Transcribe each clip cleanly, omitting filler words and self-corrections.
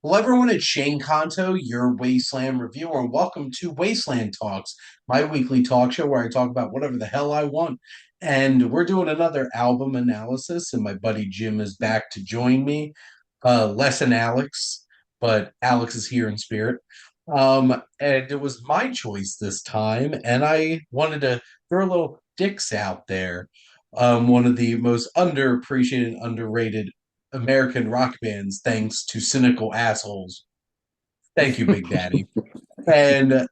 Well, everyone, it's Shane Kanto, your Wasteland reviewer, and welcome to Wasteland Talks, my weekly talk show where I talk about whatever the hell I want. And we're doing another album analysis, and my buddy Jim is back to join me. Less than Alex, but Alex is here in spirit. And it was my choice this time, and I wanted to throw a little Styx out there. One of the most underappreciated, underrated American rock bands, thanks to cynical assholes. Thank you, Big Daddy. And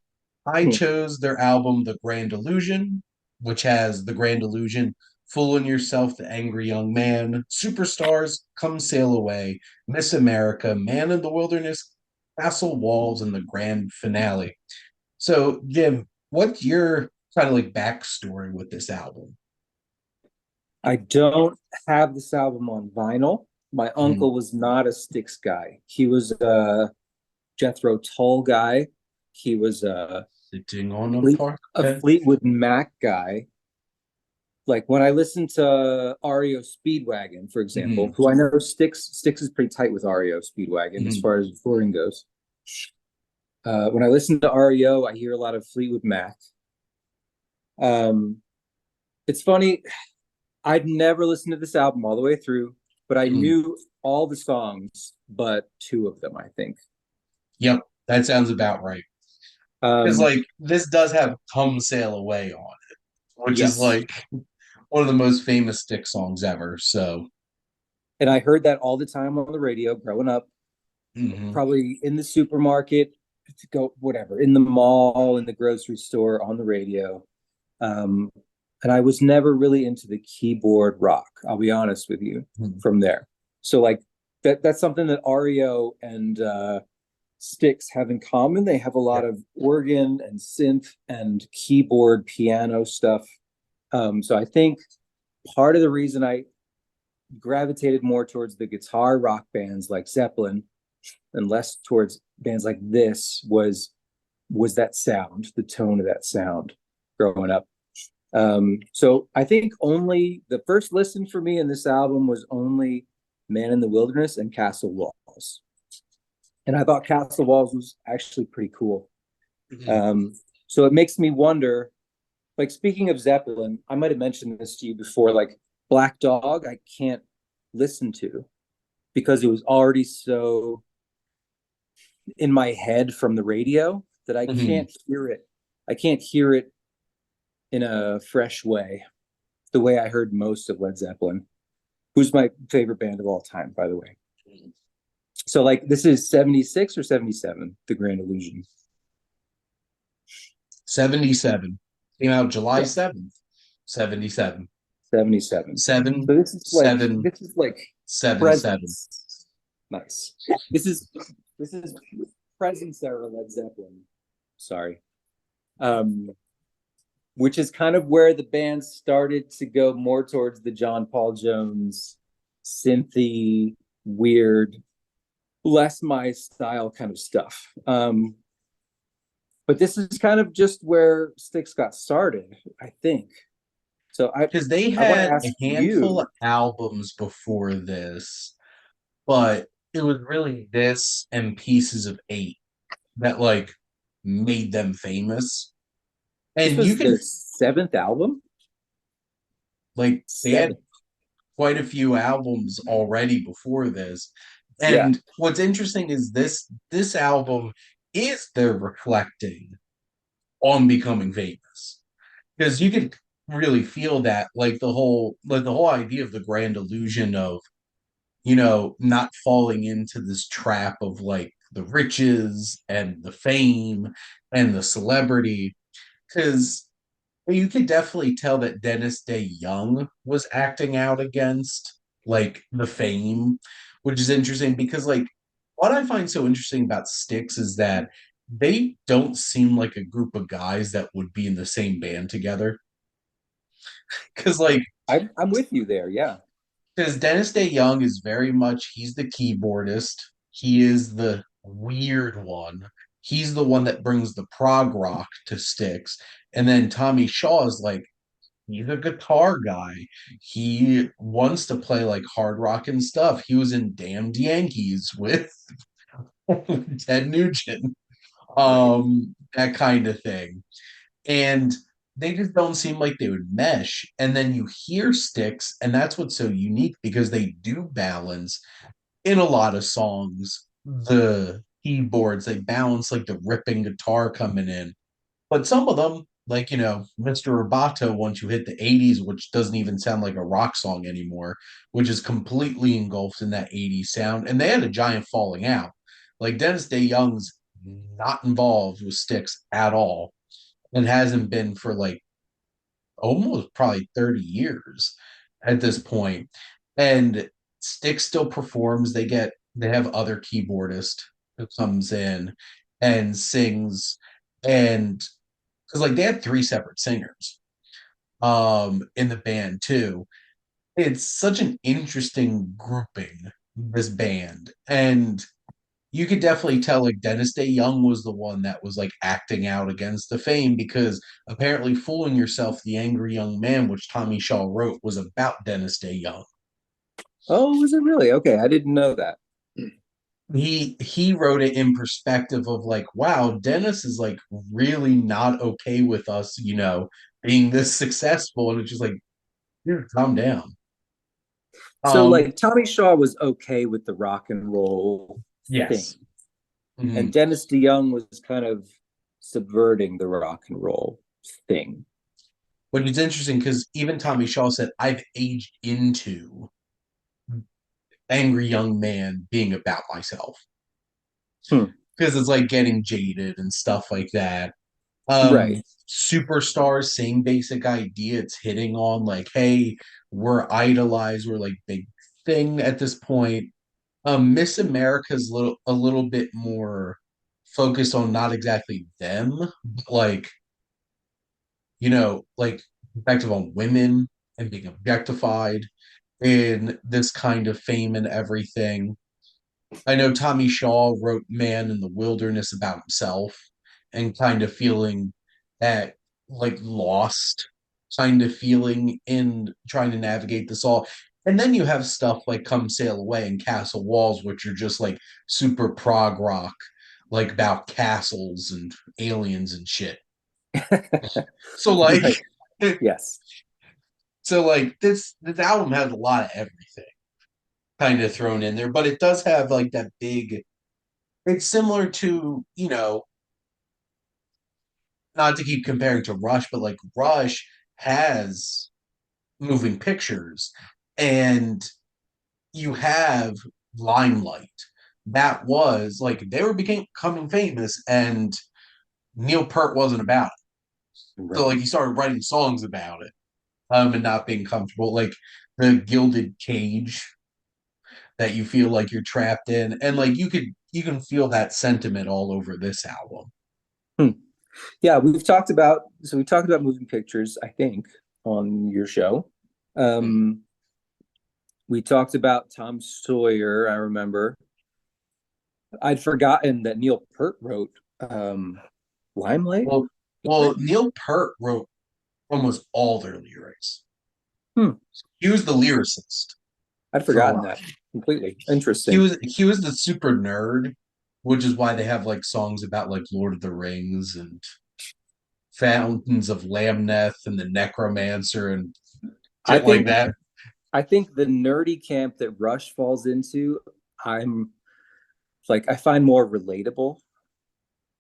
I chose their album, The Grand Illusion, which has The Grand Illusion, Fooling Yourself, The Angry Young Man, Superstars, Come Sail Away, Miss America, Man in the Wilderness, Castle Walls, and the grand finale. So, Jim, what's your kind of like backstory with this album? I don't have this album on vinyl. My Mm, uncle was not a Styx guy. He was a Jethro Tull guy. He was sitting on a park A bench. Fleetwood Mac guy. Like when I listen to REO Speedwagon, for example, Mhm, who I know Styx is pretty tight with REO Speedwagon as mhm. far as touring goes. When I listen to REO, I hear a lot of Fleetwood Mac. Um, it's funny. I'd never listened to this album all the way through, but I Mm. knew all the songs but two of them, I think. Yep, that sounds about right. Because Um, like this does have "Come Sail Away" on it, which is yes. like one of the most famous Stick songs ever. So, And I heard that all the time on the radio growing up, mhm. probably in the supermarket, to go whatever, in the mall, in the grocery store, on the radio. Um, and I was never really into the keyboard rock, I'll be honest with you, from there. So like that's something that REO and Styx have in common. They have a Yeah. lot of organ and synth and keyboard piano stuff. So I think part of the reason I gravitated more towards the guitar rock bands like Zeppelin and less towards bands like this was that sound, the tone of that sound growing up. So I think only the first listen for me in this album was only Man in the Wilderness and Castle Walls. And I thought Castle Walls was actually pretty cool. Mhm. Um, so it makes me wonder, like speaking of Zeppelin, I might have mentioned this to you before, like Black Dog, I can't listen to because it was already so in my head from the radio that I Mhm. can't hear it. I can't hear it in a fresh way, the way I heard most of Led Zeppelin, who's my favorite band of all time, by the way. So, like, this is 76 or 77, The Grand Illusion. 77 came out July 7th, 77. 77. Seven, So seven, this is like 7, 7. presence. Nice. This is this is presence era Led Zeppelin. Sorry. Um, which is kind of where the band started to go more towards the John Paul Jones synthy, weird, less my style kind of stuff. But this is kind of just where Styx got started, I think. So Because they I want to had a ask handful of you. albums before this, but it was really this and Pieces of Eight that like made them famous. This And you was can their seventh album. like they had Seventh, quite a few albums already before this. yeah. And what's interesting is this album is they're reflecting on becoming famous. Because you can really feel that like the whole idea of the grand illusion of, not falling into this trap of like the riches and the fame and the celebrity. Because you could definitely tell that Dennis Day Young was acting out against like the fame, which is interesting because like what I find so interesting about Styx is that they don't seem like a group of guys that would be in the same band together. Because like I'm with you there. Yeah. because Dennis Day Young is very much he's the keyboardist. He is the weird one. He's the one that brings the prog rock to Styx. And then Tommy Shaw is like he's a guitar guy. He wants to play like hard rock and stuff. He was in Damned Yankees with Ted Nugent, Right. that kind of thing. And they just don't seem like they would mesh. And then you hear Styx, and that's what's so unique because they do balance in a lot of songs the keyboards. They balance like the ripping guitar coming in, but some of them, like, Mr. Roboto, once you hit the 80s, which doesn't even sound like a rock song anymore, which is completely engulfed in that 80s sound. And they had a giant falling out. Like Dennis Day Young's not involved with Styx at all and hasn't been for like almost probably 30 years at this point. And Styx still performs. They have other keyboardist who comes in and sings, and because like they had three separate singers in the band too. It's such an interesting grouping, this band. And you could definitely tell like Dennis Day Young was the one that was like acting out against the fame because apparently Fooling Yourself, the Angry Young Man, which Tommy Shaw wrote, was about Dennis Day Young. Oh, was it really? Okay, I didn't know that. He wrote it in perspective of like, wow, Dennis is like really not okay with us, being this successful. And it's just like, dude, calm down. So, Um, like, Tommy Shaw was okay with the rock and roll thing, yes. and Mhm. Dennis DeYoung was kind of subverting the rock and roll thing. But it's interesting because even Tommy Shaw said, I've aged into angry young man being about myself Hmm. because it's like getting jaded and stuff like that. Right. Superstars, same basic idea. It's hitting on like, hey, we're idolized, we're like big thing at this point. Miss America's a little bit more focused on not exactly them, but like, like perspective on women and being objectified in this kind of fame and everything. I know Tommy Shaw wrote Man in the Wilderness about himself and kind of feeling that like lost kind of feeling in trying to navigate this all. And then you have stuff like Come Sail Away and Castle Walls, which are just like super prog rock, like about castles and aliens and shit. So like Right. Yes. so like this album has a lot of everything kind of thrown in there, but it does have like that big, it's similar to, not to keep comparing to Rush, but like Rush has moving pictures and you have Limelight. That was like they were becoming famous and Neil Peart wasn't about it. So like Right. he started writing songs about it, and not being comfortable. Like the gilded cage that you feel like you're trapped in. And like you can feel that sentiment all over this album. Hmm. Yeah, we talked about moving pictures, I think, on your show. Um, we talked about Tom Sawyer, I remember. I'd forgotten that Neil Peart wrote Limelight. Well, Neil Peart wrote almost all their lyrics. Hmm. He was the lyricist I'd for forgotten that Rush. completely. Interesting. He was the super nerd, which is why they have like songs about like Lord of the Rings and Fountains of Lamneth and the Necromancer and I shit like think that. I think the nerdy camp that Rush falls into, I'm like I find more relatable.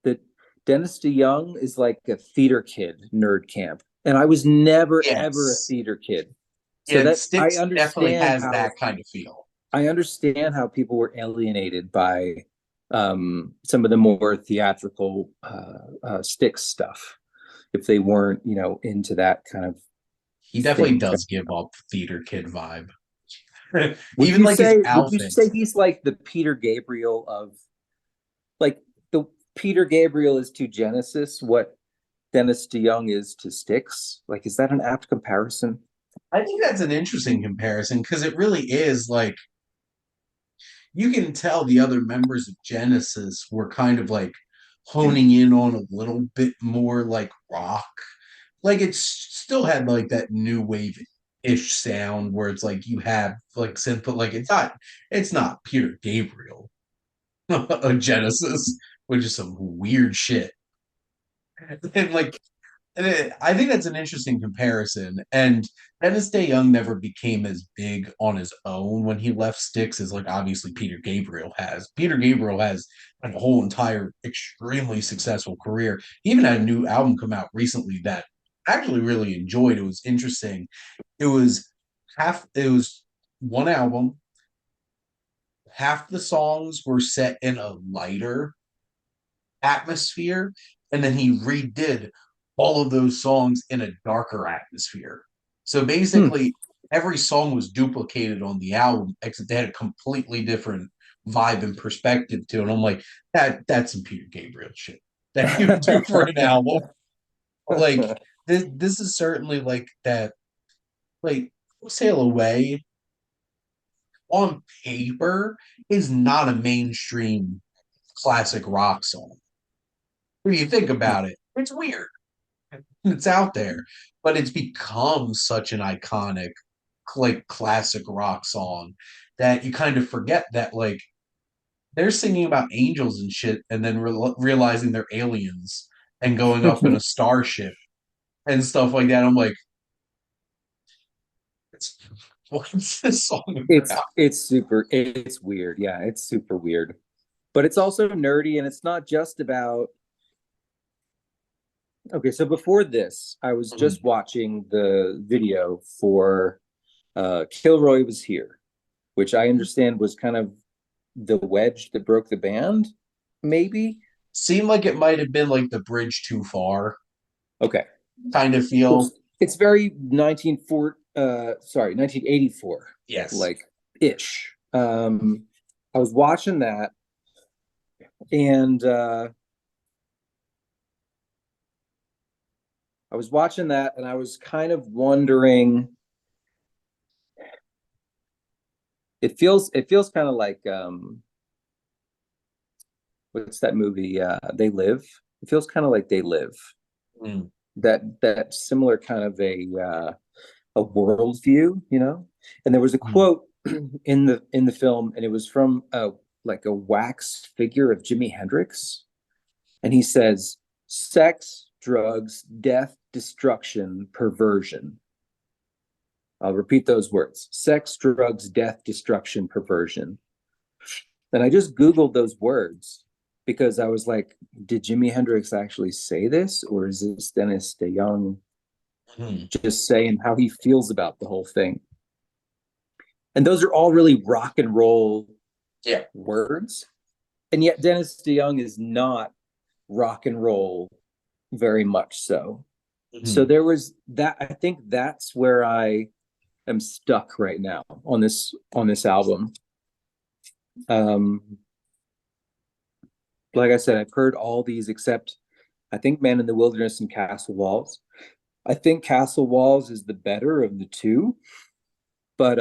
That Dennis DeYoung is like a theater kid nerd camp, and I was never ever a Yes. theater kid, so Yeah, that Styx definitely has that kind of feel. I understand how people were alienated by some of the more theatrical Styx stuff if they weren't, into that kind of He definitely thing. does give off theater kid vibe. Even like his Would you outfits. say he's like the Peter Gabriel of like the Peter Gabriel is to Genesis what Dennis DeYoung is to Styx? Like, is that an apt comparison? I think that's an interesting comparison because it really is like you can tell the other members of Genesis were kind of like honing in on a little bit more like rock. Like it still had like that new wave ish sound where it's like you have like synth, but like it's not Peter Gabriel. a Genesis, which is some weird shit. And like I think that's an interesting comparison. And Dennis DeYoung never became as big on his own when he left Styx as like obviously Peter Gabriel has. Peter Gabriel has like a whole entire extremely successful career. He even had a new album come out recently that I actually really enjoyed. It was interesting. It was it was one album. Half the songs were set in a lighter atmosphere, and then he redid all of those songs in a darker atmosphere. So Hmm. basically, every song was duplicated on the album, except they had a completely different vibe and perspective to it. And I'm like, that's some Peter Gabriel shit that you do for an album. Like this is certainly like that. Like Sail Away on paper is not a mainstream classic rock song. When you think about it, it's weird. It's out there, but it's become such an iconic, like classic rock song that you kind of forget that like they're singing about angels and shit, and then realizing they're aliens and going up in a starship and stuff like that. I'm like, it's, what's this song about? It's weird. Yeah, it's super weird. But it's also nerdy, and it's not just about. Okay, so before this, I was Mhm. just watching the video for Kilroy Was Here, which I understand was kind of the wedge that broke the band, maybe. Seemed like it might have been like the bridge too far Okay. kind of feel. It's very 1984, Yes. like ish. I was watching that, and I was kind of wondering. It feels kind of like what's that movie? They Live. It feels kind of like They Live. Mm. That similar kind of a worldview, you know. And there was a Mm. quote in the film, and it was from like a wax figure of Jimi Hendrix, and he says, "Sex, drugs, death, destruction, perversion." I'll repeat those words: sex, drugs, death, destruction, perversion. And I just Googled those words because I was like, did Jimi Hendrix actually say this? Or is this Dennis DeYoung Mm. just saying how he feels about the whole thing? And those are all really rock and roll Yeah. words. And yet Dennis DeYoung is not rock and roll very much so. So Mm. there was that. I think that's where I am stuck right now on this album. Um, like I said, I've heard all these except I think Man in the Wilderness and Castle Walls. I think Castle Walls is the better of the two, but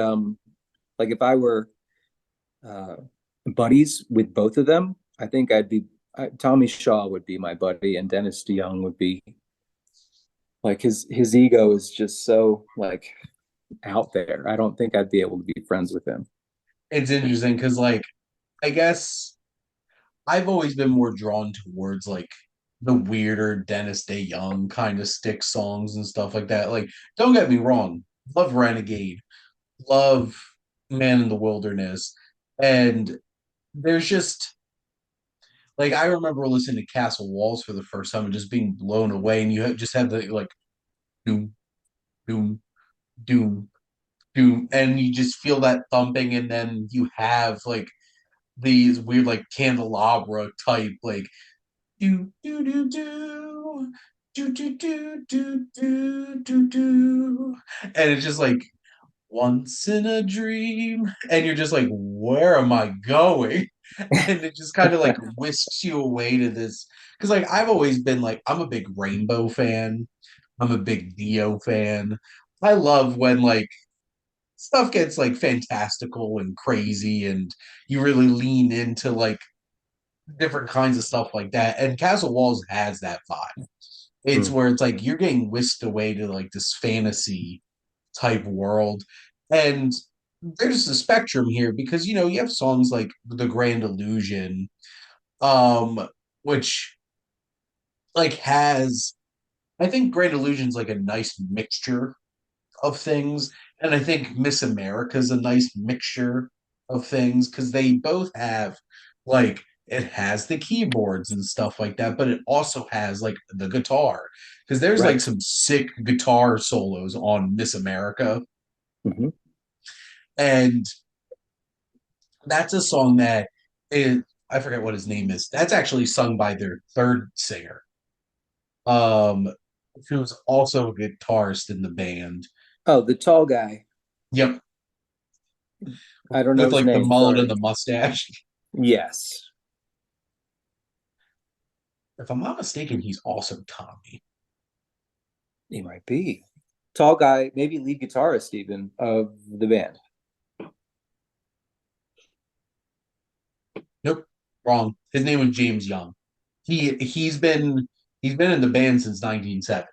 like if I were uh buddies with both of them, I think Tommy Shaw would be my buddy and Dennis DeYoung would be like his ego is just so like out there. I don't think I'd be able to be friends with him. It's interesting because like I guess I've always been more drawn towards like the weirder Dennis Day Young kind of stick songs and stuff like that. Like, don't get me wrong, love Renegade, love Man in the Wilderness, and there's just like I remember listening to Castle Walls for the first time and just being blown away, and just had the like doom, doom, doom, doom, and you just feel that thumping, and then you have like these weird like candelabra type like do do do do do do do do do do do, and it's just like once in a dream, and you're just like, where am I going? And it just kind of like whisks you away to this because like I've always been like I'm a big Rainbow fan, I'm a big Dio fan. I love when like stuff gets like fantastical and crazy and you really lean into like different kinds of stuff like that. And Castle Walls has that vibe. It's Mm. where it's like you're getting whisked away to like this fantasy type world. And there's a spectrum here because you have songs like The Grand Illusion, which like has I think Grand Illusion's like a nice mixture of things. And I think Miss America's a nice mixture of things because they both have like it has the keyboards and stuff like that, but it also has like the guitar. Because there's like Right. some sick guitar solos on Miss America. Hmm. And that's a song that is I forget what his name is. That's actually sung by their third singer. Um who's also a guitarist in the band. Oh, the tall guy. Yep, I don't know with his like the name. mullet and Sorry. the mustache. Yes, If I'm not mistaken, he's also Tommy. he might be. Tall guy, maybe lead guitarist even of the band. Nope, wrong. His name was James Young. He's been in the band since 1970.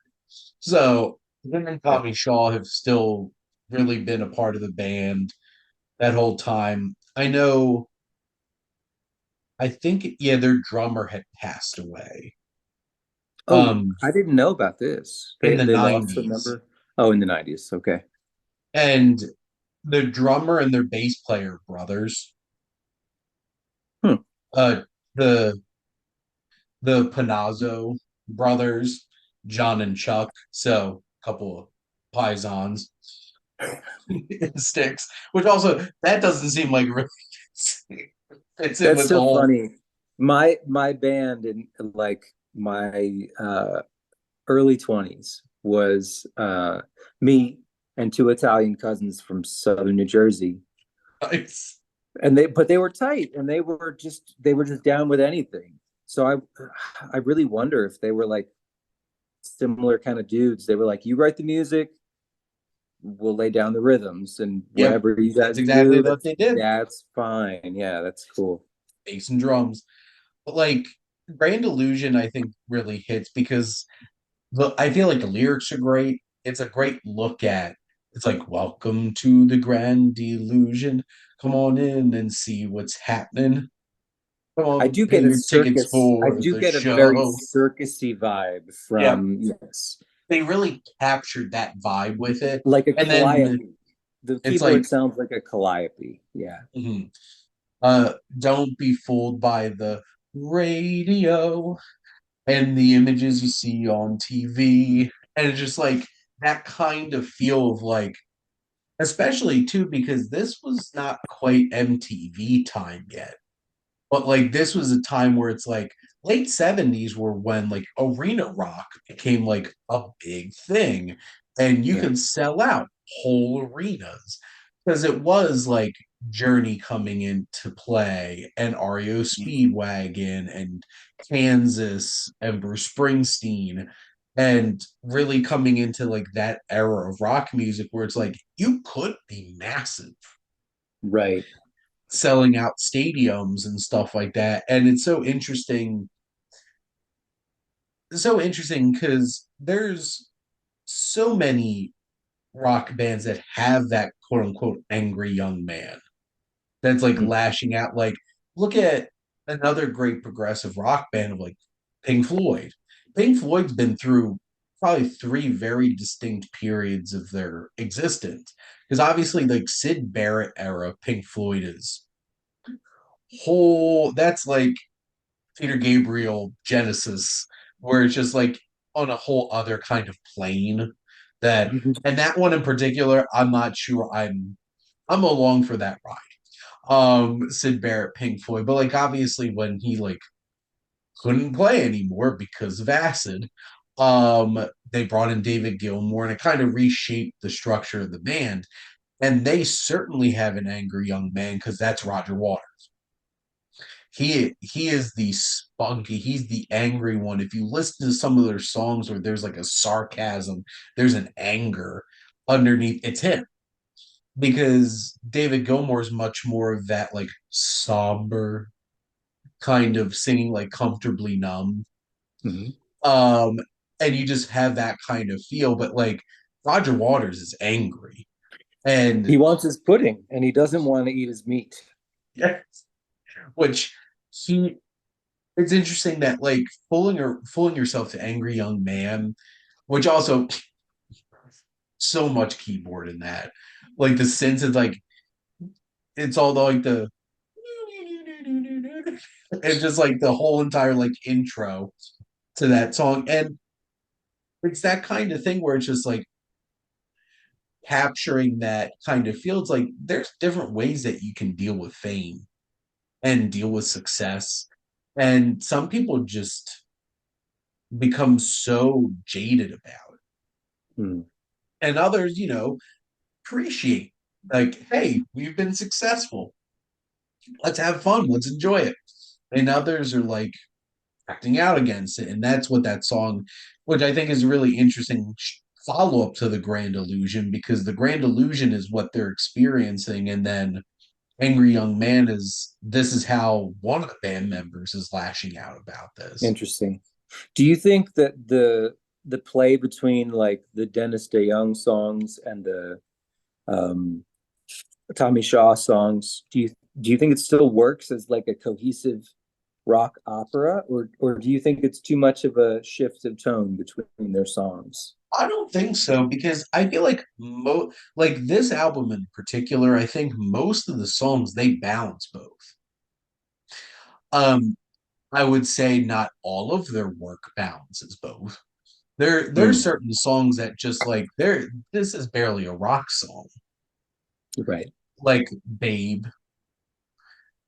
So him and Okay. Tommy Shaw have still really been a part of the band that whole time. I know. I think yeah, their drummer had passed away. Oh, Um, I didn't know about this. in They the they lost a '90s, member. Oh, in the 90s. Okay. and the drummer and their bass player brothers. Hmm. Uh, the the Panazzo brothers, John and Chuck. So a couple of Pisons in Styx, which also that doesn't seem like really fits in That's with the so whole. funny. My band in like my early 20s was me and two Italian cousins from southern New Jersey. It's, And they were tight and they were just down with anything. So I really wonder if they were like similar kind of dudes. They were like, you write the music, we'll lay down the rhythms, and yep, whatever you that's guys exactly do, what that's they did. that's fine. Yeah, that's cool. Bass and drums, but like Grand Illusion, I think really hits because I feel like the lyrics are great. It's a great look at. It's like, welcome to the grand illusion. Come on in and see what's happening. Come I on, do pay get a your tickets circus. I for do the get a very show. circusy vibe Yeah, from, yes, they really captured that vibe with it. like a And then calliope. The it's keyboard like, sounds like a calliope. Yeah. mhm, don't be fooled by the radio and the images you see on TV. And it's just like that kind of feel of like, especially too, because this was not quite MTV time yet. But like this was a time where it's like late '70s were when like arena rock became like a big thing, and you Yeah. could sell out whole arenas because it was like Journey coming into play, and REO Speedwagon, and Kansas, and Bruce Springsteen, and really coming into like that era of rock music where it's like you could be massive Right. selling out stadiums and stuff like that. And it's so interesting because there's so many rock bands that have that quote unquote angry young man that's like Mhm. lashing out. Like, look at another great progressive rock band of like Pink Floyd. Pink Floyd's been through probably three very distinct periods of their existence. Because obviously, like Sid Barrett era, Pink Floyd is whole that's like Peter Gabriel Genesis, where it's just like on a whole other kind of plane that and that one in particular, I'm not sure I'm along for that ride. Sid Barrett, Pink Floyd, but like obviously when he like couldn't play anymore because of acid, they brought in David Gilmour and it kind of reshaped the structure of the band. And they certainly have an angry young man because that's Roger Waters. He is the spunky, he's the angry one. If you listen to some of their songs where there's like a sarcasm, there's an anger underneath, it's him. Because David Gilmour is much more of that like somber kind of singing like comfortably numb. Mhm. Um and you just have that kind of feel, but like Roger Waters is angry. He And wants his pudding and he doesn't want to eat his meat. yeah, which he it's interesting that like fooling yourself to angry young man, which also so much keyboard in that. Like the synths is like it's all like the it's just like the whole entire like intro to that song. And it's that kind of thing where it's just like capturing that kind of feels like there's different ways that you can deal with fame and deal with success. And some people just become so jaded about it. Hmm. And others, appreciate like, hey, we've been successful. Let's have fun. Let's enjoy it. And others are like acting out against it. And that's what that song, which I think is a really interesting follow up to the Grand Illusion, because the Grand Illusion is what they're experiencing. And then Angry Young Man is this is how one of the band members is lashing out about this. Interesting. Do you think that the play between like the Dennis DeYoung songs and the um, Tommy Shaw songs, do you think it still works as like a cohesive rock opera, or do you think it's too much of a shift of tone between their songs? I don't think so, because I feel like like this album in particular, I think most of the songs they balance both. Um, I would say not all of their work balances both. There's Mm, certain songs that just like this is barely a rock song, right. like Babe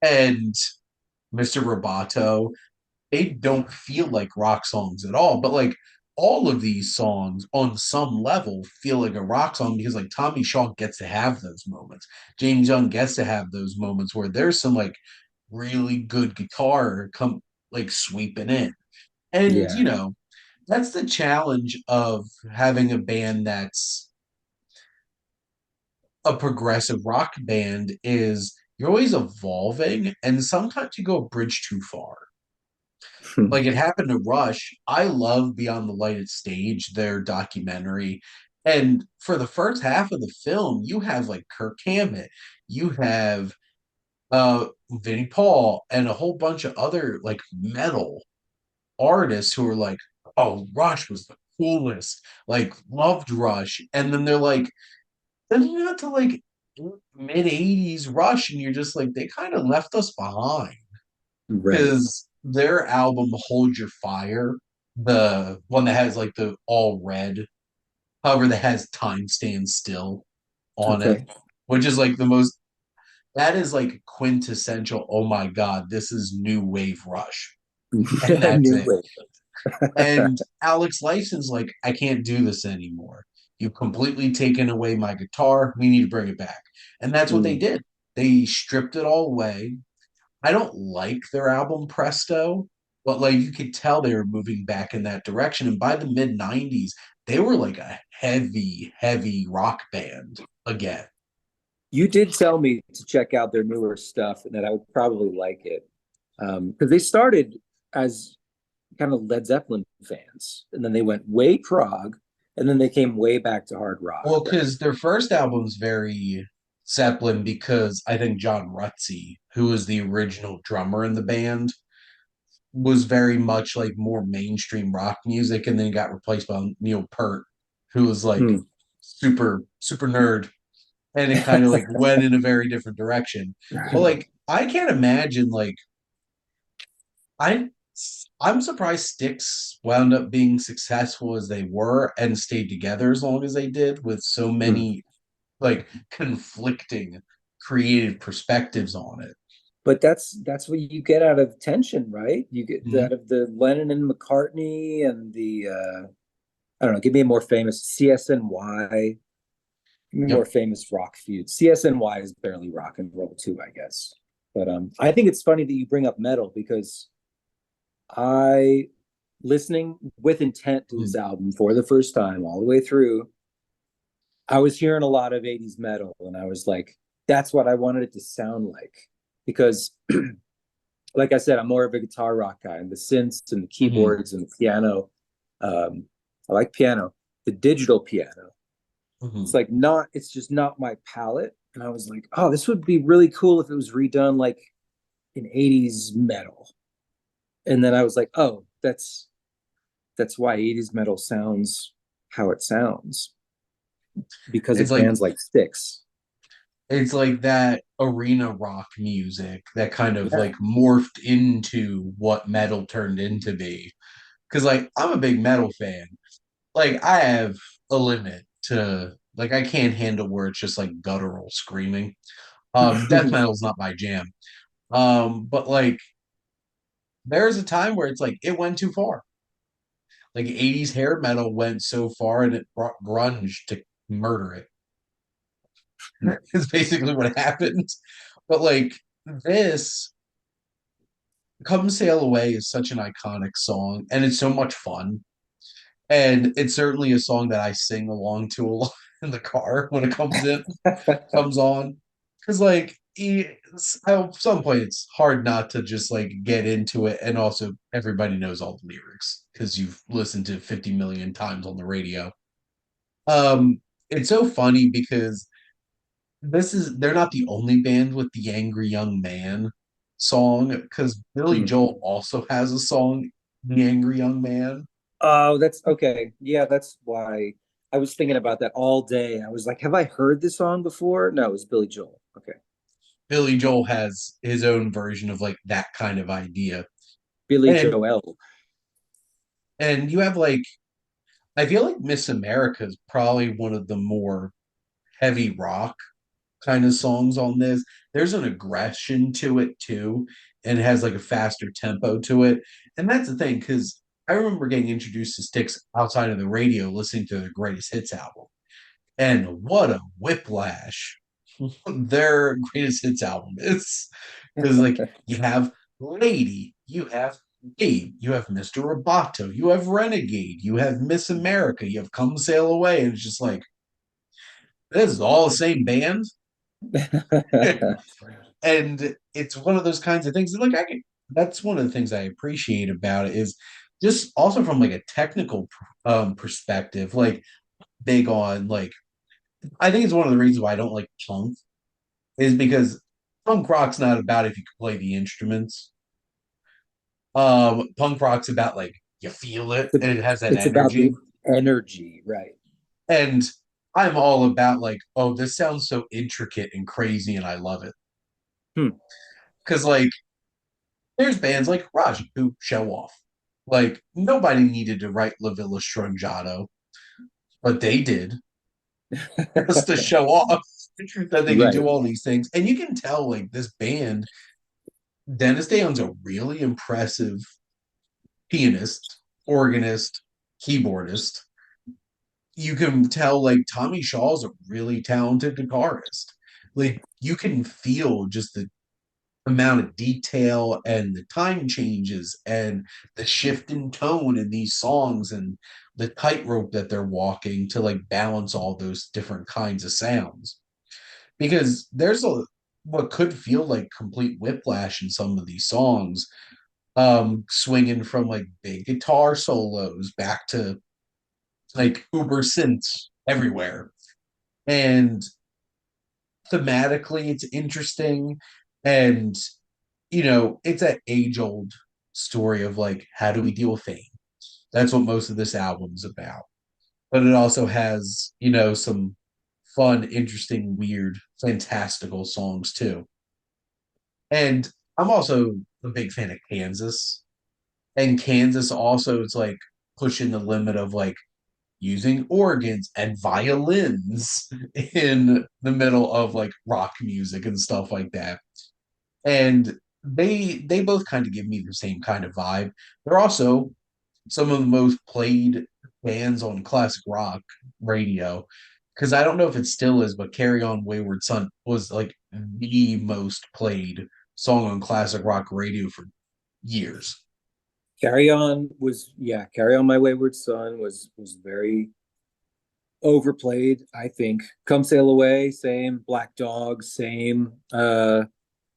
and Mr. Roboto. They don't feel like rock songs at all. But like all of these songs on some level feel like a rock song, because like Tommy Shaw gets to have those moments. James Young gets to have those moments where there's some like really good guitar come like sweeping in. And Yeah. that's the challenge of having a band that's a progressive rock band is you're always evolving, and sometimes you go a bridge too far. Like it happened to Rush. I love Beyond the Lighted Stage, their documentary. And for the first half of the film, you have like Kirk Hammett, you have Vinnie Paul, and a whole bunch of other like metal artists who are like, oh, Rush was the coolest, like loved Rush. And then they're like, then you got to like mid 80s Rush, and you're just like, they kind of left us behind, Right. because their album Hold Your Fire, the one that has like the all red, however, that has Time Stands Still on it, Okay. which is like the most, that is like quintessential. Oh my God, this is new wave Rush. And that's New it. Wave. And Alex Lifeson's like, I can't do this anymore. You've completely taken away my guitar. We need to bring it back. And that's what they Mm. did. They stripped it all away. I don't like their album Presto, but like you could tell they were moving back in that direction. And by the mid 90s, they were like a heavy, heavy rock band again. You did tell me to check out their newer stuff and that I would probably like it. Because they started as kind of Led Zeppelin fans, and then they went way prog, and then they came way back to hard rock, Well, right? because their first album's very Zeppelin, because I think John Rutsey, who was the original drummer in the band, was very much like more mainstream rock music, and then he got replaced by Neil Peart, who was like Hmm. super, super nerd, and it kind of like went in a very different direction. But like I can't imagine like I I'm surprised Styx wound up being successful as they were and stayed together as long as they did, with so Hmm. many like conflicting creative perspectives on it. But that's what you get out of tension, right? You get Mhm. out of the Lennon and McCartney and the I don't know, give me a more famous CSNY, give me a more Yep. famous rock feud. CSNY is barely rock and roll too, I guess. But I think it's funny that you bring up metal because I listening with intent to this Mhm. album for the first time all the way through. I was hearing a lot of 80s metal and I was like, that's what I wanted it to sound like. Because like I said, I'm more of a guitar rock guy, and the synths and the Mhm. keyboards and the piano. I like piano, the digital piano. It's like not, it's just not my palette. And I was like, oh, this would be really cool if it was redone like in 80s metal. And then I was like, oh, that's why 80s metal sounds how it sounds because It's of like bands like Styx. it's like that arena rock music that kind of Yeah. like morphed into what metal turned into be. Because like I'm a big metal fan. Like I have a limit to like I can't handle where it's just like guttural screaming. Death metal's not my jam. But like there's a time where it's like it went too far. Like 80s hair metal went so far and it brought grunge to murder it. Is basically what happened. But like this Come Sail Away is such an iconic song and it's so much fun. And it's certainly a song that I sing along to a lot in the car when it comes on. Because like at some point it's hard not to just like get into it, and also everybody knows all the lyrics because you've listened to 50 million times on the radio. It's so funny because they're not the only band with the Angry Young Man song, because Billy Hmm. Joel also has a song, The Angry Young Man. Oh, that's okay. Yeah, that's why I was thinking about that all day. I was like, have I heard this song before? No, it was Billy Joel. Okay. Billy Joel has his own version of like that kind of idea. Billy And Joel. you have like I feel like Miss America is probably one of the more heavy rock kind of songs on this. There's an aggression to it too, and it has like a faster tempo to it. And that's the thing, because I remember getting introduced to Styx outside of the radio, listening to the greatest hits album. And what a whiplash their greatest hits album is. Because like you have Lady, you have Gabe, you have Mr. Roboto, you have Renegade, you have Miss America, you have Come Sail Away, and it's just like this is all the same band. And it's one of those kinds of things that, like that's one of the things I appreciate about it is just also from like a technical perspective, like big on like I think it's one of the reasons why I don't like punk is because punk rock's not about if you can play the instruments. Punk rock's about like you feel it and it has that It's about the energy. energy, right? And I'm all about like, oh, this sounds so intricate and crazy and I love it. Hmm. Cause like there's bands like Raji who show off. Like nobody needed to write La Villa Strangiato, but they did just to show off that they could Right. do all these things. And you can tell like this band, Dennis DeYoung's a really impressive pianist, organist, keyboardist. You can tell like Tommy Shaw's a really talented guitarist. Like you can feel just the amount of detail and the time changes and the shift in tone in these songs and the tightrope that they're walking to like balance all those different kinds of sounds. Because there's a what could feel like complete whiplash in some of these songs, swinging from like big guitar solos back to like uber synths everywhere. And thematically, it's interesting. And, it's that age old story of like, how do we deal with fame? That's what most of this album's about. But it also has, some fun, interesting, weird, fantastical songs too. And I'm also a big fan of Kansas. And Kansas also is like pushing the limit of like using organs and violins in the middle of like rock music and stuff like that. And they both kind of give me the same kind of vibe. They're also some of the most played bands on classic rock radio. Because I don't know if it still is, but Carry On Wayward Son was like the most played song on classic rock radio for years. Carry On was, yeah, Carry On My Wayward Son was very overplayed, I think. Come Sail Away, same. Black Dog, same.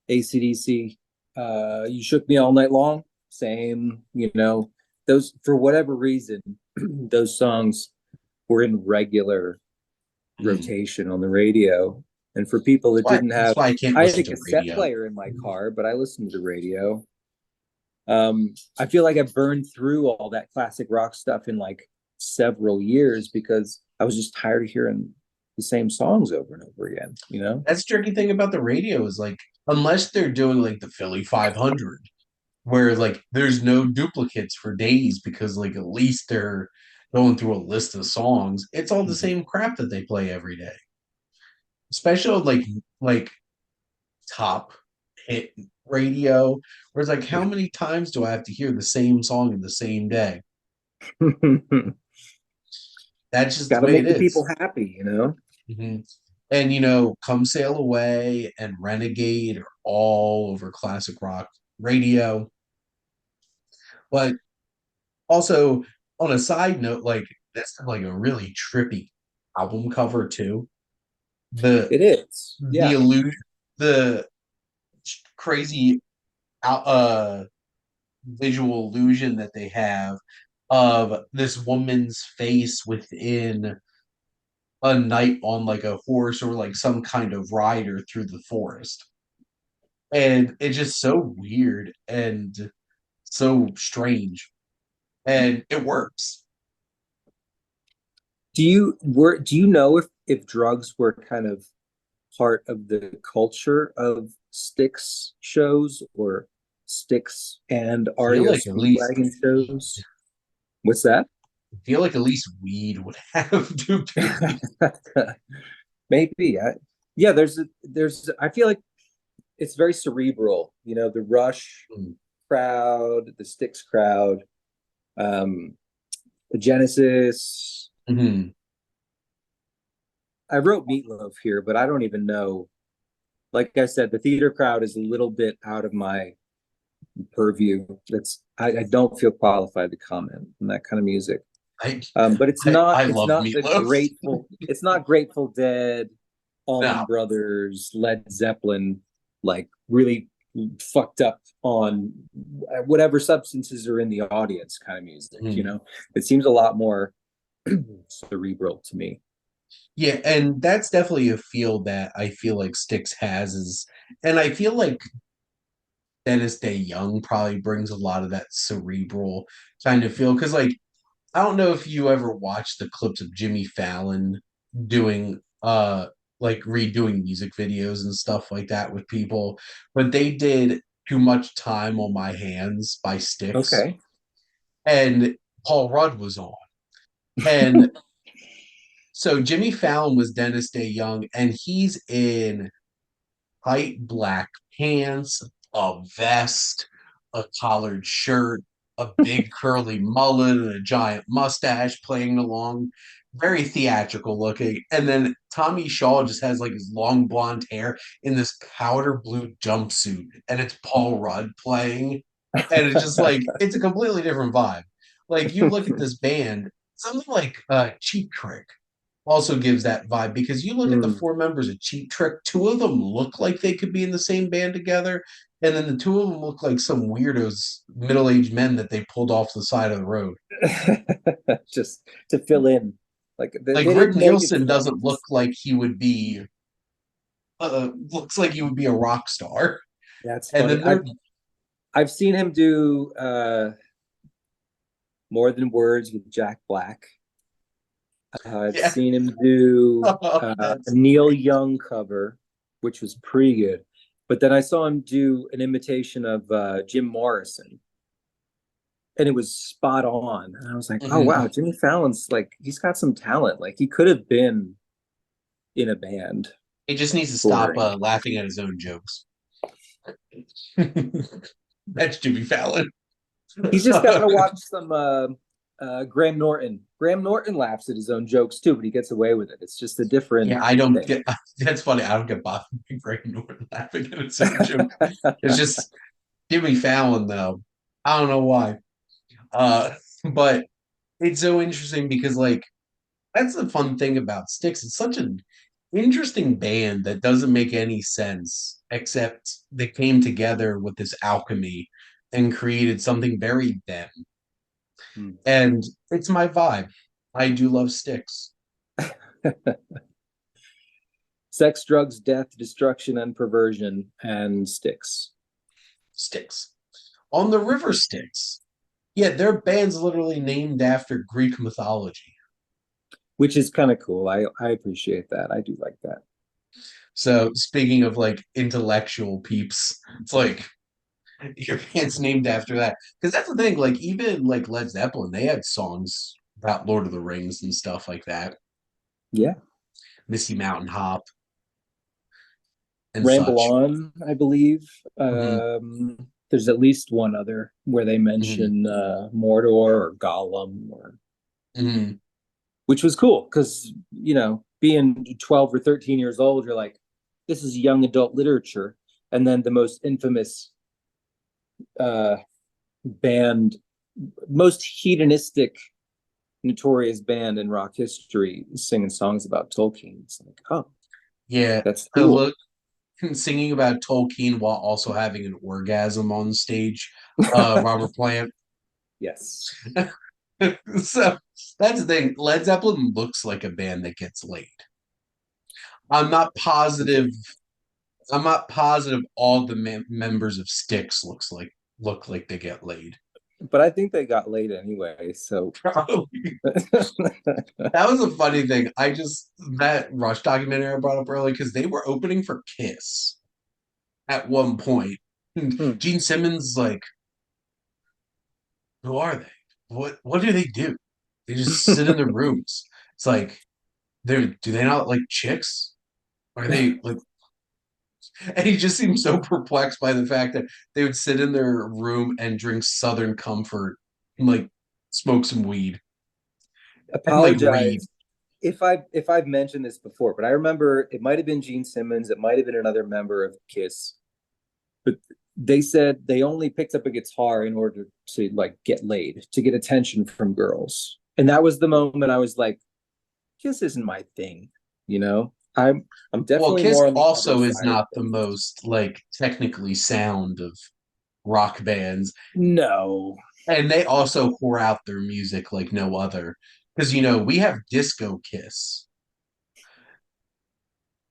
ACDC, You Shook Me All Night Long, same. Those, for whatever reason, those songs were in regular Mm. rotation on the radio. And for people that didn't That's have, why I can't I had listen a to cassette radio. player in my car, but I listened to the radio. I feel like I burned through all that classic rock stuff in like several years because I was just tired of hearing the same songs over and over again, you know? That's the tricky thing about the radio is like, unless they're doing like the Philly 500, where like there's no duplicates for days because like at least they're going through a list of songs. It's all the Mhm. same crap that they play every day. Especially like top hit radio, where it's like, how Yeah. many times do I have to hear the same song in the same day? That's just Got the to way it make the is. people happy, you know? Mhm. And Come Sail Away and Renegade are all over classic rock radio. But also, on a side note, like that's like a really trippy album cover too. The It is. the Yeah. illusion, the crazy visual illusion that they have of this woman's face within a knight on like a horse or like some kind of rider through the forest. And it's just so weird and so strange. And it works. Do you know if drugs were kind of part of the culture of Styx shows or Styx and I feel REO like at least Speedwagon weed. shows? What's that? I feel like at least weed would have to be. Maybe. Yeah, I feel like it's very cerebral, you know, the Rush crowd, the Styx crowd, um, the Genesis. Mm-hmm. I wrote Meatloaf here, but I don't even know. Like I said, the theater crowd is a little bit out of my purview. I don't feel qualified to comment on that kind of music. I, But I it's love not the meatloaf. Grateful Dead, No, Allman Brothers, Led Zeppelin, like really fucked up on whatever substances are in the audience kind of music, you mm. know? It seems a lot more cerebral to me. Yeah, and that's definitely a feel that I feel like Styx has is, and I feel like Dennis Day Young probably brings a lot of that cerebral kind of feel because like I don't know if you ever watched the clips of Jimmy Fallon doing like redoing music videos and stuff like that with people, but they did Too Much Time on My Hands by Styx Okay. and Paul Rudd was on. And so Jimmy Fallon was Dennis Day Young and he's in tight black pants, a vest, a collared shirt, a big curly mullet, and a giant mustache playing along. Very theatrical looking. And then Tommy Shaw just has like his long blonde hair in this powder blue jumpsuit, and it's Paul Rudd playing. And it's just like, it's a completely different vibe. Like, you look at this band, something like Cheap Trick also gives that vibe because you look at the Mm. four members of Cheap Trick, two of them look like they could be in the same band together, and then the two of them look like some weirdos, middle-aged men that they pulled off the side of the road. Just to fill in. Like Like they Rick didn't make it to Nielsen them. doesn't look like he would be, looks like he would be a rock star. That's And funny. then they're, I've seen him do More Than Words with Jack Black. I've yeah, seen him do a that's Neil great. Young cover, which was pretty good. But then I saw him do an imitation of Jim Morrison, and it was spot on. And I was like, oh Mhm. wow, Jimmy Fallon's like he's got some talent. Like he could have been in a band He just needs to stop touring. laughing at his own jokes. That's Jimmy Fallon. He's just got to watch some Graham Norton. Graham Norton laughs at his own jokes too, but he gets away with it. It's just a different Yeah, I don't thing. get. That's funny. I don't get bothered by Greg Norton laughing at his own joke. It's just Jimmy Fallon, though. I don't know why. Uh, but it's so interesting because, like, that's the fun thing about Styx. It's such an interesting band that doesn't make any sense, except they came together with this alchemy and created something very them. Hmm. And it's my vibe. I do love Styx. Sex, Drugs, Death, Destruction, and Perversion, and Styx. Styx. On the river Styx. Yeah, their band's literally named after Greek mythology. Which is kind of cool. I appreciate that. I do like that. So speaking of like intellectual peeps, it's like your band's named after that. Because that's the thing, like even like Led Zeppelin, they had songs about Lord of the Rings and stuff like that. Yeah. Misty Mountain Hop and Ramble such. On, I believe. Hmm. There's at least one other where they Hmm. mention Mordor or Gollum, Hmm. which was cool because, being 12 or 13 years old, you're like, this is young adult literature. And then the most infamous uh, band, most hedonistic, notorious band in rock history singing songs about Tolkien. It's like, oh, Yeah, that's to cool. look singing about Tolkien while also having an orgasm on stage. Robert Plant. Yes. So that's the thing. Led Zeppelin looks like a band that gets laid. I'm not positive. I'm not positive all the members of Styx look like they get laid. But I think they got laid anyway. So Probably. That was a funny thing. I just that Rush documentary I brought up earlier because they were opening for Kiss at one point. And hmm. Gene Simmons is like, who are they? What do they do? They just sit in their rooms. It's like do they not like chicks? Are they like and he just seemed so perplexed by the fact that they would sit in their room and drink Southern Comfort and like smoke some weed and like read. Apologize if I've mentioned this before, but I remember it might have been Gene Simmons, it might have been another member of Kiss, but they said they only picked up a guitar in order to like get laid, to get attention from girls. And that was the moment I was like, Kiss isn't my thing, you know? I'm Well, definitely Kiss more on the other also is side of not the things. most like technically sound of rock bands, No. and they also pour out their music like no other. Because we have Disco Kiss,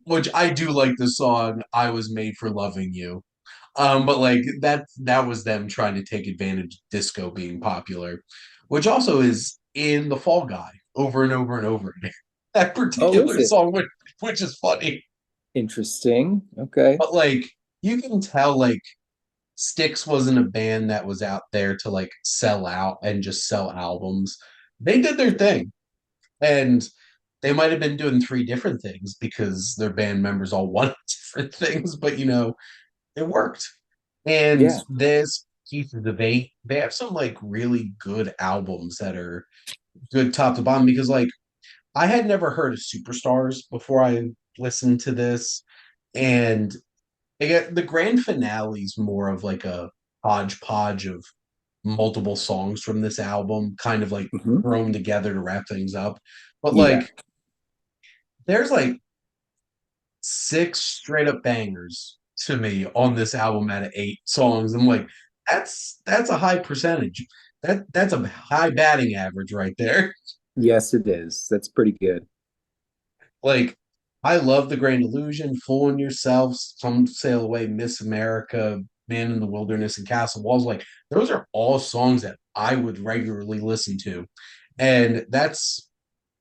which I do like the song "I Was Made for Loving You." But like that was them trying to take advantage of disco being popular, which also is in the Fall Guy over and over and over again. That Oh, is particular it? song, which is funny, Interesting. Okay. but like you can tell, like Styx wasn't a band that was out there to like sell out and just sell albums. They did their thing, and they might have been doing three different things because their band members all wanted different things, but it worked. And Yeah. this Keith they have some like really good albums that are good top to bottom because like I had never heard of Superstars before I listened to this. And again, the grand finale is more of like a hodgepodge of multiple songs from this album, kind of like Mhm. thrown together to wrap things up. But Yeah. like there's like six straight up bangers to me on this album out of eight songs. I'm like, that's a high percentage. That's a high batting average right there. Yes, it is. That's pretty good. Like, I love the Grand Illusion, Fooling Yourself, Some Sail Away, Miss America, Man in the Wilderness, and Castle Walls. Like, those are all songs that I would regularly listen to. And that's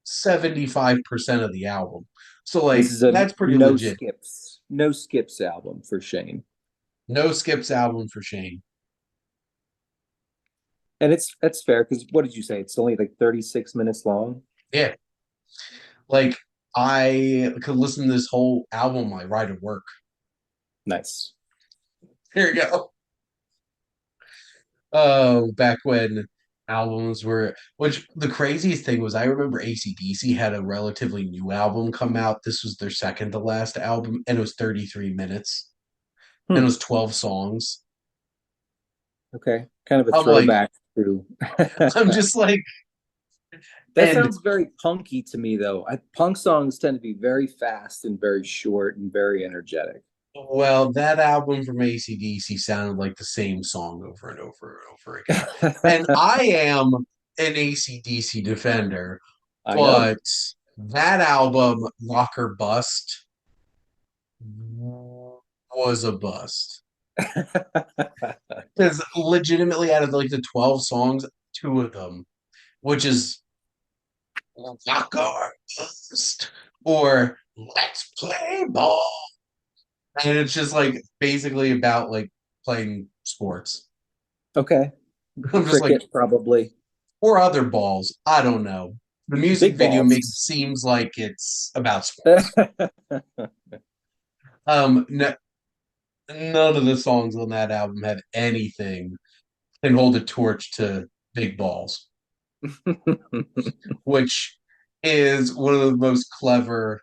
75% of the album. So, This like, is a that's pretty legit. no skips album for Shane. No skips album for Shane. And that's fair because what did you say? It's only like 36 minutes long. Yeah. Like, I could listen to this whole album on my ride to work. Nice. Here you go. Oh, back when albums were, which the craziest thing was, I remember AC/DC had a relatively new album come out. This was their second to last album, and it was 33 minutes, and it Hmm. was 12 songs. Okay. Kind of a I'm like, throwback to I'm just like, that and sounds very punky to me though. Punk songs tend to be very fast and very short and very energetic. well, that album from AC/DC sounded like the same song over and over and over again. And I am an AC/DC defender, I know. but that album, Rock or Bust, was a bust. Because legitimately, out of like the 12 songs, two of them, which is Rock Artist or Let's Play Ball. And it's just like basically about like playing sports. Okay. I'm just like, Cricket, probably. or other balls. I don't know. The music Big video makes it balls. seems like it's about sports. No, none of the songs on that album have anything can hold a torch to Big Balls, which is one of the most clever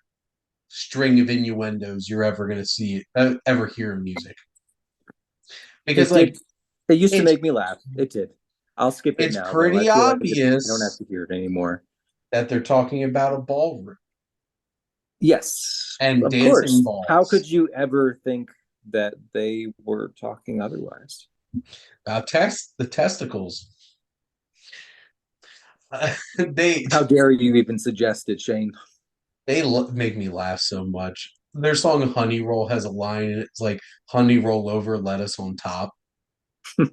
string of innuendos you're ever going to see ever hear in music. Because It like did. It used to it's make me laugh. It did. I'll skip it it's now, though. I pretty feel like I don't have obvious to hear it anymore. that they're talking about a ballroom Yes, and of dancing course. How balls. could you ever think that they were talking otherwise? The testicles. They How dare you even suggest it, Shane? make me laugh so much. Their song "Honey Roll" has a line, and it's like "Honey roll over, lettuce on top," and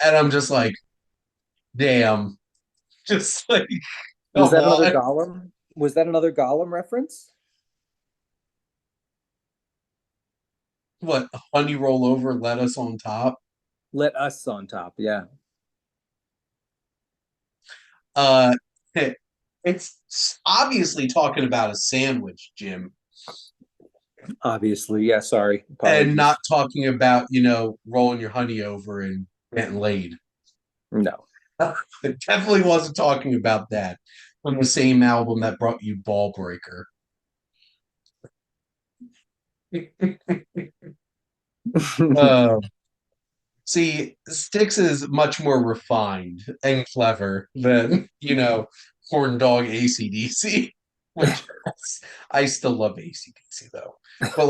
I'm just like, "Damn!" Just like, Was come that another on, Gollum? Was that another Gollum reference? what honey roll over, lettuce on top? Let us on top. Yeah, Uh, it's obviously talking about a sandwich, Jim, obviously. Yeah, sorry. and not Apologies. talking about rolling your honey over and getting laid. No. It definitely wasn't talking about that from the same album that brought you Ball Breaker. uh, See, Styx is much more refined and clever than, Horn Dog ACDC, which I still love ACDC though. But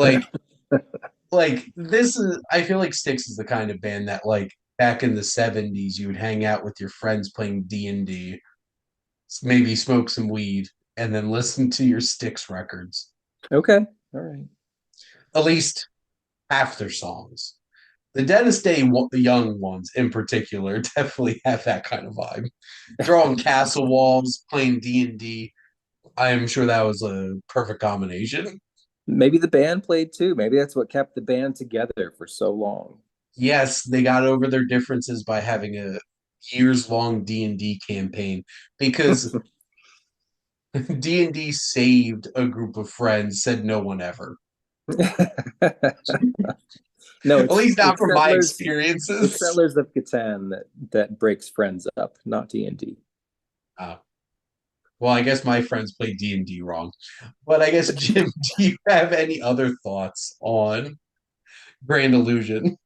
like this is I feel like Styx is the kind of band that like back in the 70s you would hang out with your friends playing D&D, maybe smoke some weed, and then listen to your Styx records. Okay. All right. At least half their songs. The Dennis Day Young ones in particular definitely have that kind of vibe. Drawing castle walls, playing D&D. I am sure that was a perfect combination. Maybe the band played too. Maybe that's what kept the band together for so long. Yes, they got over their differences by having a years long D&D campaign because D&D saved a group of friends, said no one ever. No, At least not it's from my settlers. It's experiences. settlers of Catan that breaks friends up, not D&D. Uh, well, I guess my friends play D&D wrong. But I guess, Jim, do you have any other thoughts on Grand Illusion?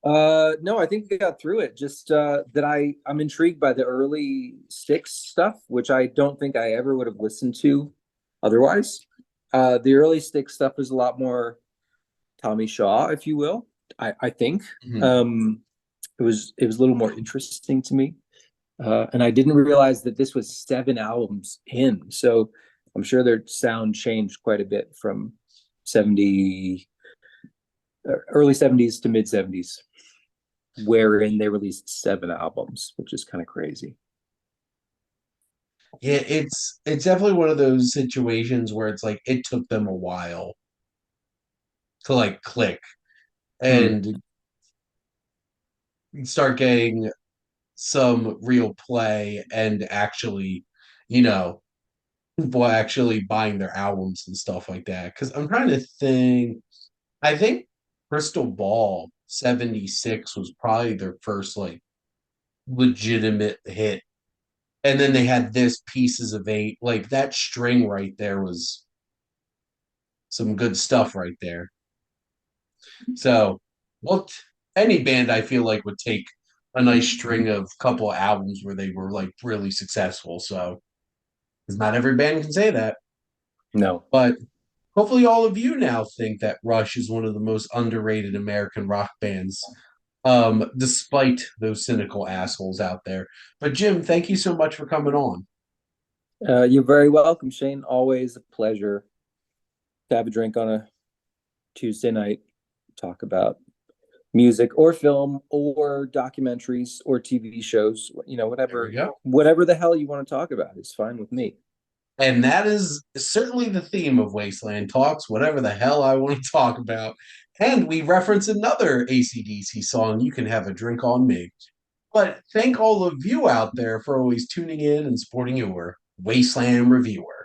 No, I think we got through it. Just that I'm intrigued by the early Styx stuff, which I don't think I ever would have listened to otherwise. The early Styx stuff is a lot more Tommy Shaw, if you will. I think Mhm. um, it was a little more interesting to me, and I didn't realize that this was 7 albums in. So I'm sure their sound changed quite a bit from 70 early 70s to mid 70s, wherein they released 7 albums, which is kind of crazy. Yeah, it's definitely one of those situations where it's like it took them a while to like click Hmm. and start getting some real play and actually, you know, people actually buying their albums and stuff like that. Because I'm trying to think, I think Crystal Ball 76 was probably their first like legitimate hit. And then they had this Pieces of Eight. Like that string right there was some good stuff right there. So, well, any band I feel like would take a nice string of couple of albums where they were like really successful. So, because not every band can say that. No, But hopefully, all of you now think that Rush is one of the most underrated American rock bands, despite those cynical assholes out there. But Jim, thank you so much for coming on. you're very welcome, Shane. Always a pleasure to have a drink on a Tuesday night, talk about music or film or documentaries or TV shows, There we whatever go. whatever the hell you want to talk about is fine with me. And that is certainly the theme of Wasteland Talks, whatever the hell I want to talk about. And we reference another AC/DC song, You Can Have a Drink on Me. But thank all of you out there for always tuning in and supporting your Wasteland reviewer.